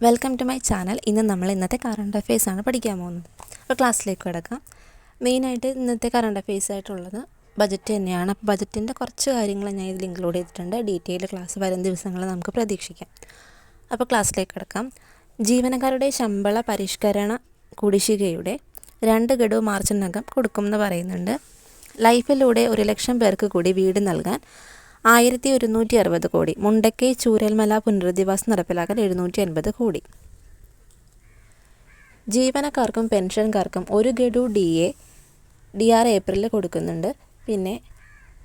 Welcome to my channel. നമ്മൾ ഇന്നത്തെ current അഫെയർസാണ് പഠിക്കാൻ പോകുന്നത്. അപ്പോൾ ക്ലാസ്സിലേക്ക് കിടക്കാം. മെയിനായിട്ട് ഇന്നത്തെ കറണ്ട് അഫെയർസ് ആയിട്ടുള്ളത് ബജറ്റ് തന്നെയാണ്. അപ്പോൾ ബജറ്റിൻ്റെ കുറച്ച് കാര്യങ്ങൾ ഞാൻ ഇതിൽ ഇൻക്ലൂഡ് ചെയ്തിട്ടുണ്ട്. ഡീറ്റെയിൽ ക്ലാസ് വരും ദിവസങ്ങളിൽ നമുക്ക് പ്രതീക്ഷിക്കാം. അപ്പോൾ ക്ലാസ്സിലേക്ക് കിടക്കാം. ജീവനക്കാരുടെ ശമ്പള പരിഷ്കരണ കുടിശ്ശികയുടെ 2 ഗഡു മാർച്ചിനകം കൊടുക്കുമെന്ന് പറയുന്നുണ്ട്. ലൈഫിലൂടെ 1 ലക്ഷം പേർക്ക് കൂടി വീട് നൽകാൻ 1160 കോടി. മുണ്ടക്കൈ ചൂരൽമല പുനരധിവാസം നടപ്പിലാക്കാൻ 750 കോടി. ജീവനക്കാർക്കും പെൻഷൻകാർക്കും 1 ഗഡു DR ഏപ്രിലിൽ കൊടുക്കുന്നുണ്ട്. പിന്നെ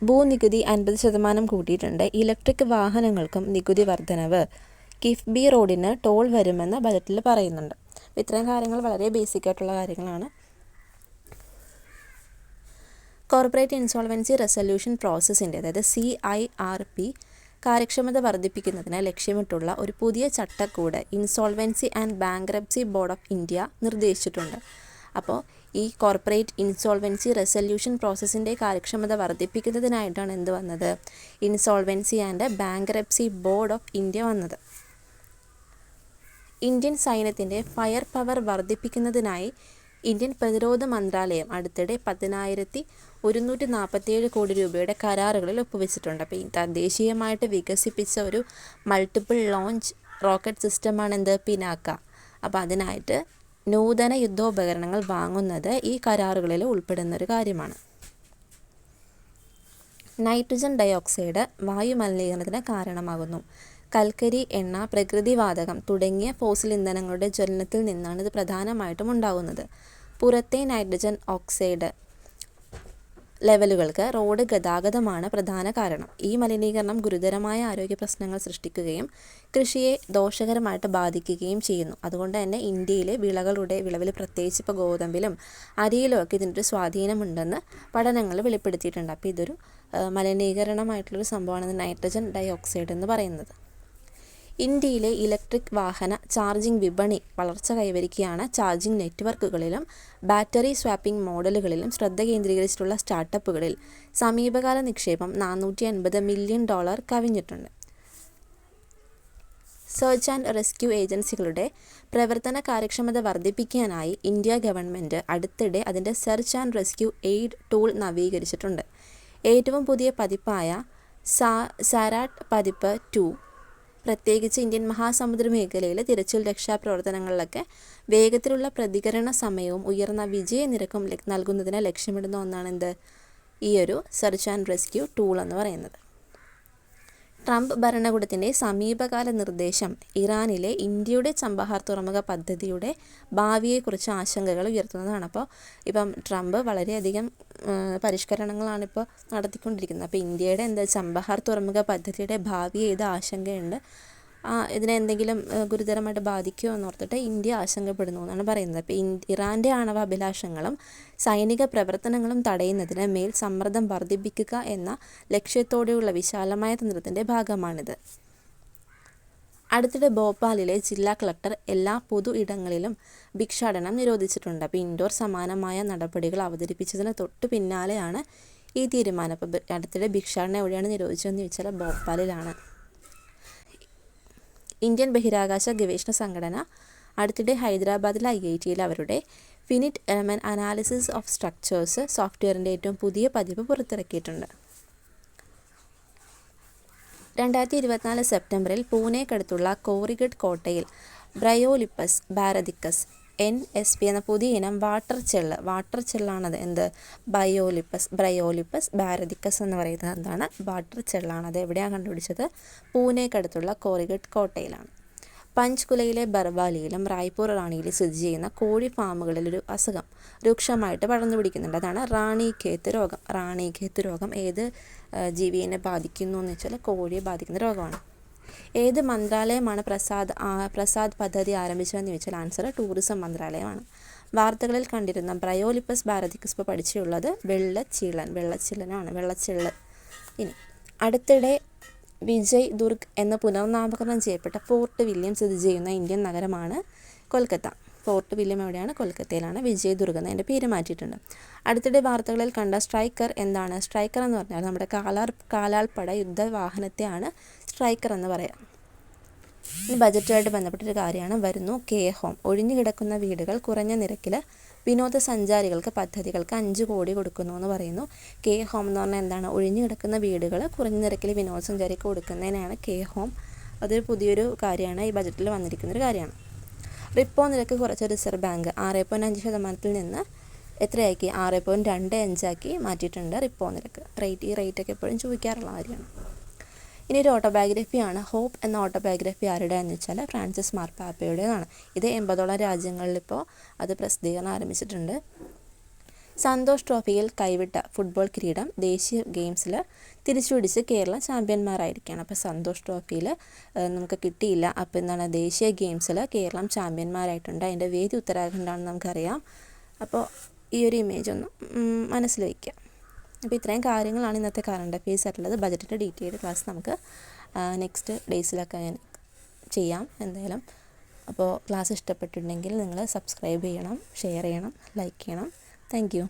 ഭൂനികുതി 50% കൂട്ടിയിട്ടുണ്ട്. ഇലക്ട്രിക് വാഹനങ്ങൾക്കും നികുതി വർധനവ്. കിഫ്ബി റോഡിന് ടോൾ വരുമെന്ന് ബജറ്റിൽ പറയുന്നുണ്ട്. ഇത്തരം കാര്യങ്ങൾ വളരെ ബേസിക് ആയിട്ടുള്ള കാര്യങ്ങളാണ്. കോർപ്പറേറ്റ് ഇൻസോൾവൻസി റെസൊല്യൂഷൻ പ്രോസസ്സിൻ്റെ അതായത് CIRP കാര്യക്ഷമത വർദ്ധിപ്പിക്കുന്നതിന് ലക്ഷ്യമിട്ടുള്ള ഒരു പുതിയ ചട്ടക്കൂട് insolvency and bankruptcy board of India നിർദ്ദേശിച്ചിട്ടുണ്ട്. അപ്പോൾ ഈ കോർപ്പറേറ്റ് ഇൻസോൾവൻസി റെസൊല്യൂഷൻ പ്രോസസ്സിൻ്റെ കാര്യക്ഷമത വർദ്ധിപ്പിക്കുന്നതിനായിട്ടാണ് എന്ത് വന്നത്? Insolvency and bankruptcy board of India വന്നത്. ഇന്ത്യൻ സൈന്യത്തിൻ്റെ ഫയർ പവർ വർദ്ധിപ്പിക്കുന്നതിനായി ഇന്ത്യൻ പ്രതിരോധ മന്ത്രാലയം അടുത്തിടെ 10,147 കോടി രൂപയുടെ കരാറുകളിൽ ഒപ്പുവെച്ചിട്ടുണ്ട്. അപ്പോൾ ഈ തദ്ദേശീയമായിട്ട് വികസിപ്പിച്ച ഒരു മൾട്ടിപ്പിൾ ലോഞ്ച് റോക്കറ്റ് സിസ്റ്റമാണ് പിനാക്ക. അപ്പോൾ അതിനായിട്ട് നൂതന യുദ്ധോപകരണങ്ങൾ വാങ്ങുന്നത് ഈ കരാറുകളിൽ ഉൾപ്പെടുന്ന ഒരു കാര്യമാണ്. നൈട്രജൻ ഡയോക്സൈഡ് വായു മലിനീകരണത്തിന് കാരണമാകുന്നു. കൽക്കരി, എണ്ണ, പ്രകൃതിവാതകം തുടങ്ങിയ ഫോസിൽ ഇന്ധനങ്ങളുടെ ജ്വലനത്തിൽ നിന്നാണ് ഇത് പ്രധാനമായിട്ടും ഉണ്ടാകുന്നത്. പുറത്തെ നൈട്രജൻ ഓക്സൈഡ് ലെവലുകൾക്ക് റോഡ് ഗതാഗതമാണ് പ്രധാന കാരണം. ഈ മലിനീകരണം ഗുരുതരമായ ആരോഗ്യ പ്രശ്നങ്ങൾ സൃഷ്ടിക്കുകയും കൃഷിയെ ദോഷകരമായിട്ട് ബാധിക്കുകയും ചെയ്യുന്നു. അതുകൊണ്ട് തന്നെ ഇന്ത്യയിലെ വിളവിൽ പ്രത്യേകിച്ച് ഇപ്പോൾ ഗോതമ്പിലും അരിയിലും ഒക്കെ ഇതിൻ്റെ സ്വാധീനമുണ്ടെന്ന് പഠനങ്ങൾ വെളിപ്പെടുത്തിയിട്ടുണ്ട്. അപ്പോൾ ഇതൊരു മലിനീകരണമായിട്ടുള്ളൊരു സംഭവമാണ് നൈട്രജൻ ഡയോക്സൈഡ് എന്ന് പറയുന്നത്. ഇന്ത്യയിലെ ഇലക്ട്രിക് വാഹന ചാർജിംഗ് വിപണി വളർച്ച കൈവരിക്കുകയാണ്. ചാർജിംഗ് നെറ്റ്വർക്കുകളിലും ബാറ്ററി സ്വാപ്പിംഗ് മോഡലുകളിലും ശ്രദ്ധ കേന്ദ്രീകരിച്ചിട്ടുള്ള സ്റ്റാർട്ടപ്പുകളിൽ സമീപകാല നിക്ഷേപം $450 മില്യൺ കവിഞ്ഞിട്ടുണ്ട്. സെർച്ച് ആൻഡ് റെസ്ക്യൂ ഏജൻസികളുടെ പ്രവർത്തന കാര്യക്ഷമത വർദ്ധിപ്പിക്കാനായി ഇന്ത്യ ഗവൺമെൻറ് അടുത്തിടെ അതിൻ്റെ search and rescue aid tool നവീകരിച്ചിട്ടുണ്ട്. ഏറ്റവും പുതിയ പതിപ്പായ സാരാട്ട് പതിപ്പ് 2 പ്രത്യേകിച്ച് ഇന്ത്യൻ മഹാസമുദ്ര മേഖലയിലെ തിരച്ചിൽ രക്ഷാപ്രവർത്തനങ്ങളിലൊക്കെ വേഗത്തിലുള്ള പ്രതികരണ സമയവും ഉയർന്ന വിജയനിരക്കും നൽകുന്നതിന് ലക്ഷ്യമിടുന്ന ഒന്നാണ് ഈ ഒരു സെർച്ച് ആൻഡ് റെസ്ക്യൂ ടൂൾ എന്ന് പറയുന്നത്. ട്രംപ് ഭരണകൂടത്തിൻ്റെ സമീപകാല നിർദ്ദേശം ഇറാനിലെ ഇന്ത്യയുടെ ചബഹാർ തുറമുഖ പദ്ധതിയുടെ ഭാവിയെക്കുറിച്ച് ആശങ്കകൾ ഉയർത്തുന്നതാണ്. അപ്പോൾ ഇപ്പം ട്രംപ് വളരെയധികം പരിഷ്കരണങ്ങളാണിപ്പോൾ നടത്തിക്കൊണ്ടിരിക്കുന്നത്. അപ്പോൾ ഇന്ത്യയുടെ ചബഹാർ തുറമുഖ പദ്ധതിയുടെ ഭാവിയെ ഇത് ആശങ്കയുണ്ട്. ഇതിനെ എന്തെങ്കിലും ഗുരുതരമായിട്ട് ബാധിക്കുമോ എന്നോർത്തിട്ട് ഇന്ത്യ ആശങ്കപ്പെടുന്നു എന്നാണ് പറയുന്നത്. അപ്പോൾ ഇറാൻ്റെ ആണവ അഭിലാഷങ്ങളും സൈനിക പ്രവർത്തനങ്ങളും തടയുന്നതിന് മേൽ സമ്മർദ്ദം വർദ്ധിപ്പിക്കുക എന്ന ലക്ഷ്യത്തോടെയുള്ള വിശാലമായ തന്ത്രത്തിൻ്റെ ഭാഗമാണിത്. അടുത്തിടെ ഭോപ്പാലിലെ ജില്ലാ കളക്ടർ എല്ലാ പൊതു ഇടങ്ങളിലും ഭിക്ഷാടനം നിരോധിച്ചിട്ടുണ്ട്. അപ്പോൾ ഇൻഡോർ സമാനമായ നടപടികൾ അവതരിപ്പിച്ചതിന് തൊട്ടു പിന്നാലെയാണ് ഈ തീരുമാനം. അപ്പോൾ അടുത്തിടെ ഭിക്ഷാടനം എവിടെയാണ് നിരോധിച്ചതെന്ന് ചോദിച്ചാൽ ഭോപ്പാലിലാണ്. ഇന്ത്യൻ ബഹിരാകാശ ഗവേഷണ സംഘടന അടുത്തിടെ ഹൈദരാബാദിലെ IIT അവരുടെ finite element analysis of structures സോഫ്റ്റ്വെയറിൻ്റെ ഏറ്റവും പുതിയ പതിപ്പ് പുറത്തിറക്കിയിട്ടുണ്ട്. 2024 സെപ്റ്റംബറിൽ പൂനെക്കടുത്തുള്ള കോറിഗഡ് കോട്ടയിൽ ബ്രയോലിപ്പസ് ബാരദിക്കസ് NSP എന്ന പുതിയ ഇനം വാട്ടർ ചെള്ളാണത് ബ്രയോലിപ്പസ് ബാരദിക്കസ് എന്ന് പറയുന്നത് എന്താണ്? വാട്ടർ ചെള്ളാണ്. അത് എവിടെയാണ് കണ്ടുപിടിച്ചത്? പൂനെക്കടുത്തുള്ള കോറിഗഡ് കോട്ടയിലാണ്. പഞ്ച്കുലയിലെ ബർവാലിയിലും റായ്പൂർ റാണിയിലും സ്ഥിതി ചെയ്യുന്ന കോഴി ഫാമുകളിലൊരു അസുഖം രൂക്ഷമായിട്ട് പടർന്നു പിടിക്കുന്നുണ്ട്. അതാണ് റാണിഖേത്ത് രോഗം. ഏത് ജീവിയെ ബാധിക്കുന്നു എന്ന് വെച്ചാൽ കോഴിയെ ബാധിക്കുന്ന രോഗമാണ്. ഏത് മന്ത്രാലയമാണ് പ്രസാദ് പദ്ധതി ആരംഭിച്ചതെന്ന് ചോദിച്ചാൽ ആൻസർ ടൂറിസം മന്ത്രാലയമാണ്. വാർത്തകളിൽ കണ്ടിരുന്ന ബ്രയോലിപ്പസ് ബാരദിക്കസ് ഇപ്പോൾ പഠിച്ചുള്ളത് വെള്ളച്ചിള്ള്. ഇനി അടുത്തിടെ വിജയ് ദുർഗ് എന്ന് പുനർനാമകരണം ചെയ്യപ്പെട്ട ഫോർട്ട് വില്യം സ്ഥിതി ചെയ്യുന്ന ഇന്ത്യൻ നഗരമാണ് കൊൽക്കത്ത. ഫോർട്ട് വില്യം എവിടെയാണ്? കൊൽക്കത്തയിലാണ്. വിജയ് ദുർഗ് എന്നതിൻ്റെ പേര് മാറ്റിയിട്ടുണ്ട്. അടുത്തിടെ വാർത്തകളിൽ കണ്ട സ്ട്രൈക്കർ എന്താണ്? സ്ട്രൈക്കർ എന്ന് പറഞ്ഞാൽ നമ്മുടെ കാലാൾപ്പട യുദ്ധവാഹനത്തെയാണ് സ്ട്രൈക്കർ എന്ന് പറയാം. ഇനി ബജറ്റുമായിട്ട് ബന്ധപ്പെട്ടൊരു കാര്യമാണ് വരുന്നു കെയർ ഹോം. ഒഴിഞ്ഞു കിടക്കുന്ന വീടുകൾ കുറഞ്ഞ നിരക്കിൽ വിനോദസഞ്ചാരികൾക്ക് പദ്ധതികൾക്ക് 5 കോടി കൊടുക്കുന്നു എന്ന് പറയുന്നു. കെയർ ഹോം എന്ന് പറഞ്ഞാൽ എന്താണ്? ഒഴിഞ്ഞു കിടക്കുന്ന വീടുകൾ കുറഞ്ഞ നിരക്കിൽ വിനോദസഞ്ചാരിക്ക് കൊടുക്കുന്നതിനാണ് കെയർ ഹോം. അതൊരു പുതിയൊരു കാര്യമാണ്, ഈ ബജറ്റിൽ വന്നിരിക്കുന്നൊരു കാര്യമാണ്. റിപ്പോ നിരക്ക് കുറച്ച റിസർവ് ബാങ്ക് 6.5% നിന്ന് എത്രയാക്കി? 6.25 മാറ്റിയിട്ടുണ്ട് റിപ്പോ നിരക്ക്. ഈ റേറ്റൊക്കെ എപ്പോഴും ചോദിക്കാറുള്ള കാര്യമാണ്. ഇനി ഒരു ഓട്ടോബയോഗ്രഫിയാണ്. ഹോപ്പ് എന്ന ഓട്ടോബയോഗ്രഫി ആരുടെയാണെന്ന് വെച്ചാൽ ഫ്രാൻസിസ് മാർപ്പാപ്പയുടേതാണ്. ഇത് 80ഓളം രാജ്യങ്ങളിലിപ്പോൾ അത് പ്രസിദ്ധീകരണം ആരംഭിച്ചിട്ടുണ്ട്. സന്തോഷ് ട്രോഫിയിൽ കൈവിട്ട ഫുട്ബോൾ കിരീടം ദേശീയ ഗെയിംസിൽ തിരിച്ചുപിടിച്ച് കേരളം ചാമ്പ്യന്മാരായിരിക്കുകയാണ്. അപ്പോൾ സന്തോഷ് ട്രോഫിയിൽ നമുക്ക് കിട്ടിയില്ല. അപ്പോൾ എന്താണ്? ദേശീയ ഗെയിംസിൽ കേരളം ചാമ്പ്യന്മാരായിട്ടുണ്ട്. അതിൻ്റെ വേദി ഉത്തരാഖണ്ഡാണെന്ന് നമുക്കറിയാം. അപ്പോൾ ഈ ഒരു ഇമേജ് ഒന്ന് മനസ്സിൽ വയ്ക്കുക. അപ്പോൾ ഇത്രയും കാര്യങ്ങളാണ് ഇന്നത്തെ കറണ്ട് അഫെയർസ് ആയിട്ടുള്ളത്. ബജറ്റിൻ്റെ ഡീറ്റെയിൽഡ് ക്ലാസ് നമുക്ക് നെക്സ്റ്റ് ഡേയ്സിലൊക്കെ ഞാൻ ചെയ്യാം എന്തായാലും. അപ്പോൾ ക്ലാസ് ഇഷ്ടപ്പെട്ടിട്ടുണ്ടെങ്കിൽ നിങ്ങൾ സബ്സ്ക്രൈബ് ചെയ്യണം, ഷെയർ ചെയ്യണം, ലൈക്ക് ചെയ്യണം. Thank you.